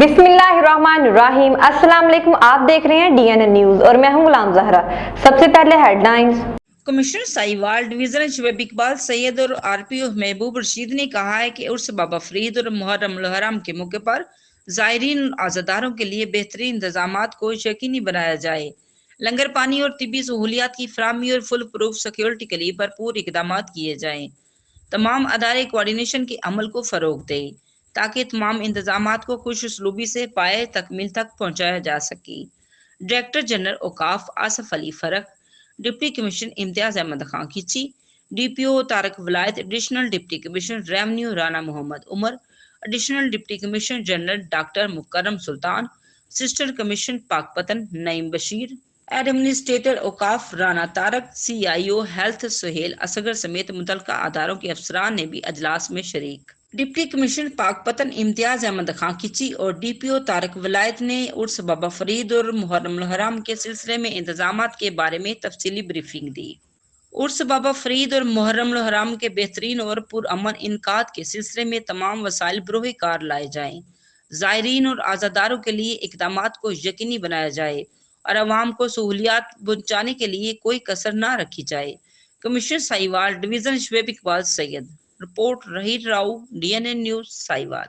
बिस्मिल्लाहिर्रहमानिर्रहीम। अस्सलाम वालेकुम। आप देख रहे हैं DNN न्यूज और मैं हूं गुलाम जहरा। सबसे पहले headlines. Commissioner Sahiwal division Shoaib Iqbal Syed और RPO महबूब रशीद ने कहा है कि उर्स बाबा फरीद और मुहर्रम उल हराम के मौके पर ज़ायरीन और आज़ादारों के लिए बेहतरीन इंतजामात को यकीनी बनाया जाए। लंगर पानी और तिब्बी सहूलियात की फराहमी और फुल प्रूफ सिक्योरिटी के लिए भरपूर इकदाम किए जाएँ। तमाम अदारे कोऑर्डिनेशन के अमल को फ़रोग दें ताकि तमाम इंतजामात को खुश उसलूबी से पाए तकमील तक पहुँचाया जा सके। डायरेक्टर जनरल औकाफ आसफ अली फ़रक, deputy commissioner Imtiaz Ahmad Khan Khichi, DPO Tariq Wilayat, additional deputy commissioner revenue Rana Mohammad Umar, additional deputy commissioner general doctor Mukarram Sultan, assistant commissioner Pakpattan Naeem Bashir, administrator औकाफ राना तारक, CIO हेल्थ सुहेल असगर समेत मुतलका अदारों के अफसरान ने भी अजलास में शरीक। डिप्टी कमिश्नर पाकपतन इम्तियाज अहमद खां खिची और DPO तारक वलायत ने उर्स बाबा फरीद और मुहर्रम उल हराम के सिलसिले में इंतजामात के बारे में तफसीली ब्रीफिंग दी। उर्स बाबा फरीद और मुहर्रम उल हराम के बेहतरीन और पुरअमन इनकाद के सिलसिले में तमाम वसाइल बरोह कार लाए जाएं, ज़ायरीन और आज़ादारों के लिए इकदामात को यकीनी बनाया जाए और अवाम को सहूलियात पहुँचाने के लिए कोई कसर न रखी जाए। Commissioner Sahiwal division Shoaib Iqbal Syed. Report रहीर राव, DNN न्यूज साहिवाल।